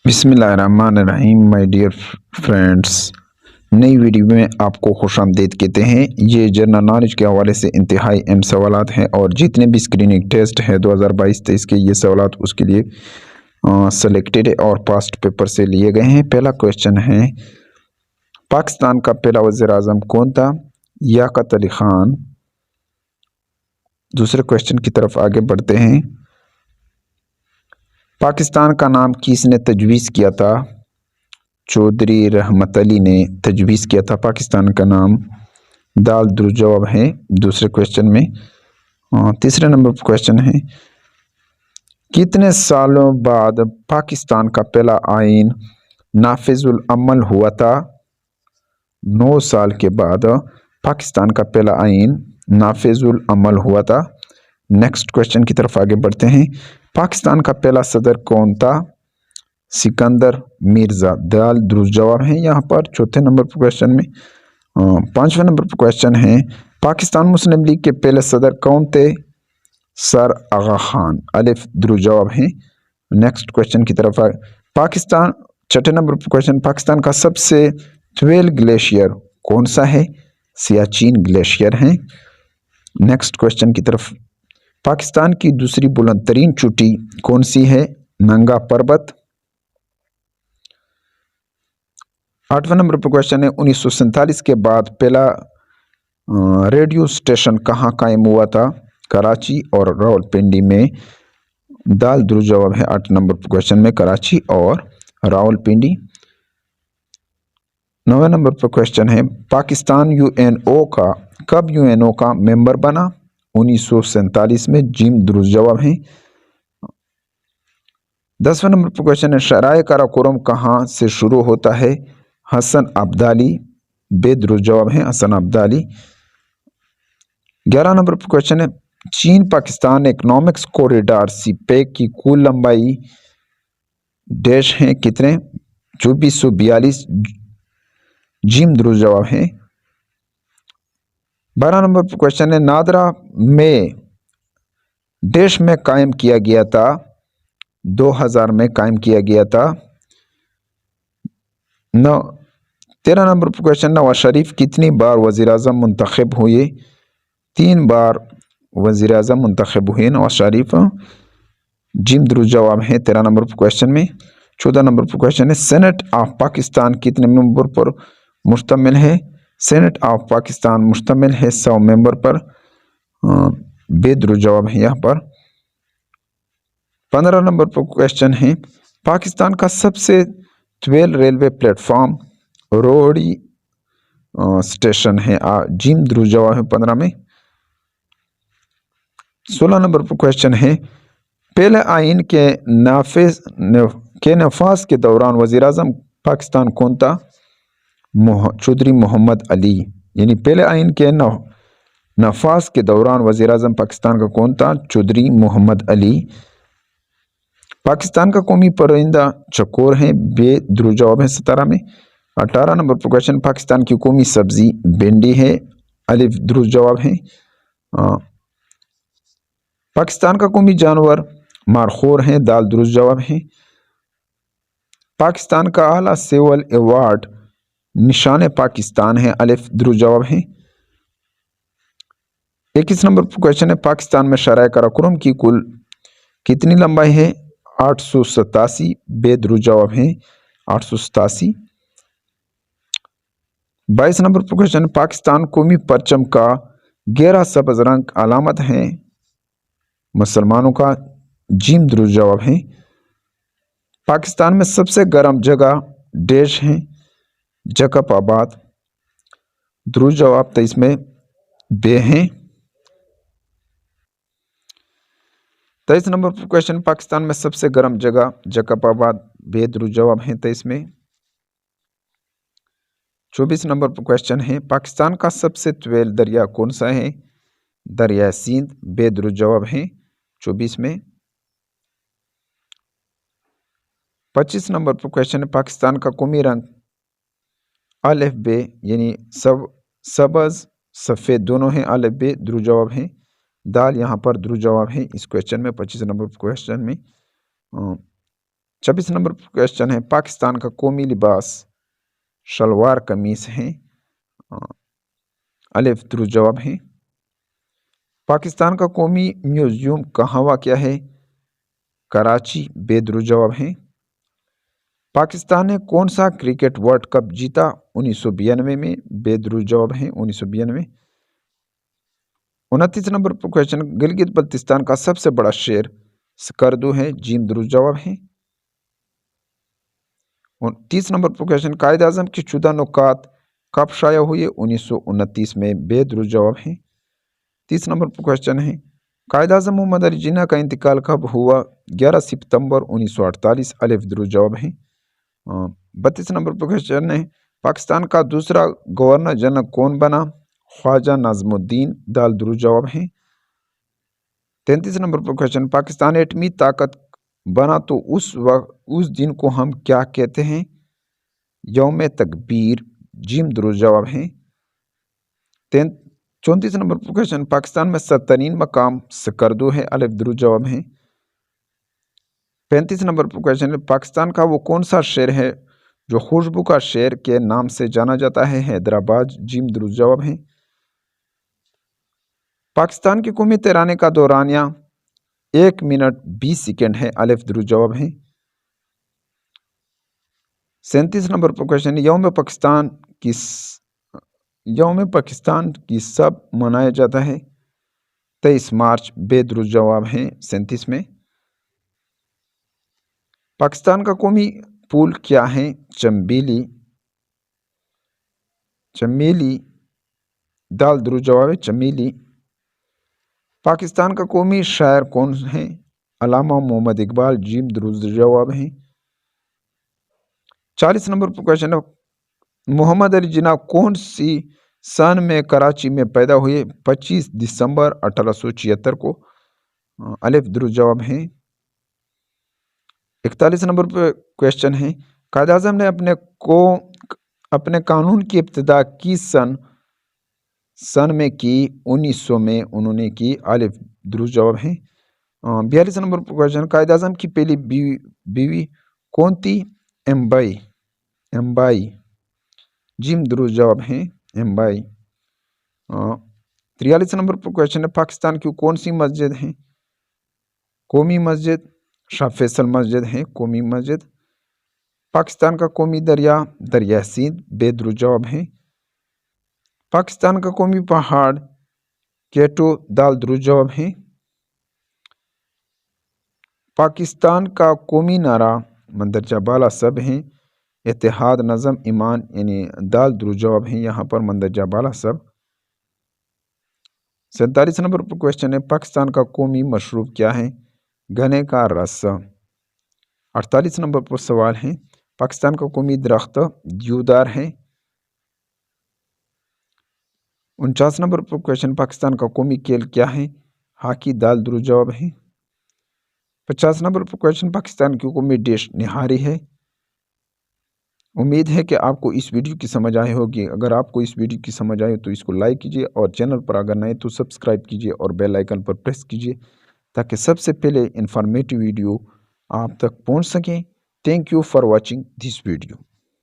बिस्मिल्लाहिर्रहमानिर्रहीम my dear friends, नई video में आपको खुशामदीद कहते हैं। ये जनरल नॉलेज के हवाले से इंतहाई अहम सवालात हैं और जितने भी स्क्रीनिंग टेस्ट है 2022-23 के ये सवालात उसके लिए सेलेक्टेड और पास्ट पेपर से लिए गए हैं। पहला क्वेश्चन है, पाकिस्तान का पहला वज़ीर आज़म कौन था? लियाकत अली खान। दूसरे क्वेश्चन की तरफ आगे बढ़ते हैं। पाकिस्तान का नाम किसने तजवीज़ किया था? चौधरी रहमत अली ने तजवीज़ किया था पाकिस्तान का नाम। दाल दुरुस्त जवाब है दूसरे क्वेश्चन में। तीसरे नंबर पर क्वेश्चन है, कितने सालों बाद पाकिस्तान का पहला आइन नाफिजुल अमल हुआ था? 9 साल के बाद पाकिस्तान का पहला आइन नाफिजुल अमल हुआ था। नेक्स्ट क्वेश्चन की तरफ आगे बढ़ते हैं। पाकिस्तान का पहला सदर कौन था? सिकंदर मिर्ज़ा। दाल दुरुस्त जवाब है यहाँ पर चौथे नंबर पर क्वेश्चन में। पांचवें नंबर पर क्वेश्चन है, पाकिस्तान मुस्लिम लीग के पहले सदर कौन थे? सर आगा खान। अलिफ दुरुस्त जवाब है। नेक्स्ट क्वेश्चन की तरफ पाकिस्तान छठे नंबर पर क्वेश्चन, पाकिस्तान का सबसे ट्वेल ग्लेशियर कौन सा है? सियाचिन ग्लेशियर है। नेक्स्ट क्वेश्चन की तरफ, पाकिस्तान की दूसरी बुलंद तरीन चोटी कौन सी है? नंगा पर्वत। आठवें नंबर पर क्वेश्चन है, 1947 के बाद पहला रेडियो स्टेशन कहाँ कायम हुआ था? कराची और रावलपिंडी में। दाल दुरुस्त जवाब है 8 नंबर पर क्वेश्चन में, कराची और रावलपिंडी। 9वें नंबर पर क्वेश्चन है, पाकिस्तान यूएनओ का कब यूएनओ का मेंबर बना? 1947 में। जिम दुरुस्त जवाब है। 10वें नंबर पर क्वेश्चन है, शराय काराकोरम कहाँ से शुरू होता है? हसन अब्दाली। बेदुरुस्त जवाब है हसन अब्दाली। 11 नंबर पर क्वेश्चन है, चीन पाकिस्तान इकोनॉमिक्स कॉरिडोर सीपेक की कुल लंबाई डैश है कितने? 2442। जिम दुरुस्त जवाब है। 12 नंबर पर क्वेश्चन है, नादरा में डैश में कायम किया गया था? 2000 में कायम किया गया था। 13 नंबर पर क्वेश्चन, नवाज शरीफ कितनी बार वज़ीर आज़म मुंतखब हुए? 3 बार वज़ीर आज़म मुंतखब हुए नवाज शरीफ। जिम दुरुस्त जवाब है 13 नंबर पर क्वेश्चन में। 14 नंबर पर क्वेश्चन है, सेनेट ऑफ पाकिस्तान कितने मेंबर पर मुश्तमिल है? सेनेट ऑफ पाकिस्तान मुश्तमिल है 100 मेंबर पर। बेदुरुस्त जवाब है यहाँ पर। 15 नंबर पर क्वेश्चन है, पाकिस्तान का सबसे twelve railway platform Rohri station है। जिम दुरुस्त जवाब है 15 में। 16 नंबर पर क्वेश्चन है, पहले आइन के नफाज के दौरान वज़ीर आज़म पाकिस्तान कौन था? चौधरी मोहम्मद अली। यानी पहले आइन के नफाज के दौरान वज़ीर आज़म पाकिस्तान का कौन था? चौधरी मोहम्मद अली। पाकिस्तान का कौमी परिंदा चकोर है। बेदुरुस्त जवाब है 17 में। 18 नंबर पर क्वेश्चन, पाकिस्तान की कौमी सब्जी भिंडी है। अलिफ दुरुस्त जवाब है। पाकिस्तान का कौमी जानवर मारखोर है। दाल दुरुस्त जवाब है। पाकिस्तान का आला सिविल अवार्ड निशान पाकिस्तान है। अलिफ दुरुस्त जवाब है। 21 नंबर पर क्वेश्चन है, पाकिस्तान में शराय काराकोरम की कुल कितनी लंबाई है? 887। बेदुरुस्त जवाब है 887। 22 नंबर पर क्वेश्चन, पाकिस्तान कौमी परचम का गहरा सब्ज रंग अलामत है मुसलमानों का। जिम दुरुस्त जवाब है। पाकिस्तान में सबसे गर्म जगह डैश है? जकब-आबाद। दुरुस्त जवाब 23 में बे हैं। 23 नंबर पर क्वेश्चन, पाकिस्तान में सबसे गर्म जगह जकब-आबाद। बेदुरुस्त जवाब है 23 में। 24 नंबर पर क्वेश्चन है, पाकिस्तान का सबसे तवील दरिया कौन सा है? दरिया सिंध। बेदुरुस्त जवाब है 24 में। 25 नंबर पर क्वेश्चन है, पाकिस्तान का कौमी रंग अलिफ बे यानी सबज सफ़ेद दोनों हैं। अलिफ बे दुरुस्त जवाब है। दाल यहाँ पर दुरुस्त जवाब है इस क्वेश्चन में 25 नंबर क्वेश्चन में। 26 नंबर क्वेश्चन है, पाकिस्तान का कौमी लिबास शलवार कमीज है। अलिफ दुरुस्त जवाब है। पाकिस्तान का कौमी म्यूजियम कहाँ वाक़या है? कराची, बेदुरुस्त जवाब है। पाकिस्तान ने कौन सा क्रिकेट वर्ल्ड कप जीता? 1992 में, बेदुरुस्त जवाब है 1992। 29 नंबर पर क्वेश्चन, गिलगित बल्तिस्तान का सबसे बड़ा शहर स्कर्दू है, जीम दुरुस्त जवाब है। 30 नंबर पर क्वेश्चन, कायदे आज़म की शुदा नुकात कब शाया हुए? 1929 में, बेदुरुस्त जवाब है। 30 नंबर पर क्वेश्चन है, कायदे आज़म मोहम्मद अली जिन्ना का इंतकाल कब हुआ? 11 सितंबर 1948, अलिफ दुरुस्त जवाब है। 32 नंबर पर क्वेश्चन है, पाकिस्तान का दूसरा गवर्नर जनरल कौन बना? ख्वाजा नाज़मुद्दीन, दाल दुरुस्त जवाब है। 33 नंबर पर क्वेश्चन, पाकिस्तान एटमी ताकत बना तो उस दिन को हम क्या कहते हैं? यौम तकबीर, जीम दुरुस्त जवाब है। 34 नंबर पर क्वेश्चन, पाकिस्तान में 17 मकाम स्कर्दू है, अलिफ दुरुस्त जवाब है। 35 नंबर पर क्वेश्चन है, पाकिस्तान का वो कौन सा शहर है जो खुशबू का शहर के नाम से जाना जाता है? हैदराबाद, जीम दुरुस्त जवाब है। पाकिस्तान के कौमी तराने का दौरानिया 1 मिनट 20 सेकेंड है, अलिफ दुरुस्त जवाब है। 37 नंबर पर क्वेश्चन, यौम पाकिस्तान की सब मनाया जाता है? 23 मार्च, बेदुरुस्त जवाब है 37 में। पाकिस्तान का कौमी फूल क्या है? चमेली, दाल दुरुस्त जवाब है चमेली। पाकिस्तान का कौमी शायर कौन है? अल्लामा मोहम्मद इकबाल, जीम दुरुस्त जवाब है। 40 नंबर पर क्वेश्चन है, मोहम्मद अली जिन्ना कौन सी सन में कराची में पैदा हुए? 25 दिसंबर 1876 को, अलिफ दुरुस्त जवाब है। 41 नंबर पर क्वेश्चन है, कायदे आज़म ने अपने कानून की इब्तिदा किस सन में की? 1900 में उन्होंने की, अलिफ दुरुस्त जवाब है। 42 नंबर पर क्वेश्चन, कायदे आज़म की पहली बीवी कौन थी? एम्बाई, जीम दुरुस्त जवाब है एम्बाई। 43 नंबर पर क्वेश्चन है, पाकिस्तान की कौन सी मस्जिद है? कौमी मस्जिद शाह फैसल मस्जिद है, कौमी मस्जिद। पाकिस्तान का कौमी दरिया दरिया सिंध, बेदुरुस्त जवाब है। पाकिस्तान का कौमी पहाड़ केटो, दाल दुरुस्त जवाब है। पाकिस्तान का कौमी नारा मंदरजा बाला सब हैं, इत्तेहाद, नज़म, ईमान, यानी दाल दुरुस्त जवाब है यहाँ पर मंदरजा बाला सब। 47 नंबर पर क्वेश्चन है, पाकिस्तान का कौमी मशरूब क्या है? गन्ने का रस। 48 नंबर पर सवाल है, पाकिस्तान का कौमी दरख्त देवदार है। 49 नंबर पर क्वेश्चन, पाकिस्तान का कौमी खेल क्या है? हॉकी, दाल दुरुस्त जवाब है। 50 नंबर पर क्वेश्चन, पाकिस्तान की कौमी डिश निहारी है। उम्मीद है कि आपको इस वीडियो की समझ आई होगी। अगर आपको इस वीडियो की समझ आई तो इसको लाइक कीजिए और चैनल पर अगर नए तो सब्सक्राइब कीजिए और बेल आइकन पर प्रेस कीजिए ताकि सबसे पहले इंफॉर्मेटिव वीडियो आप तक पहुंच सकें। Thank you for watching this video.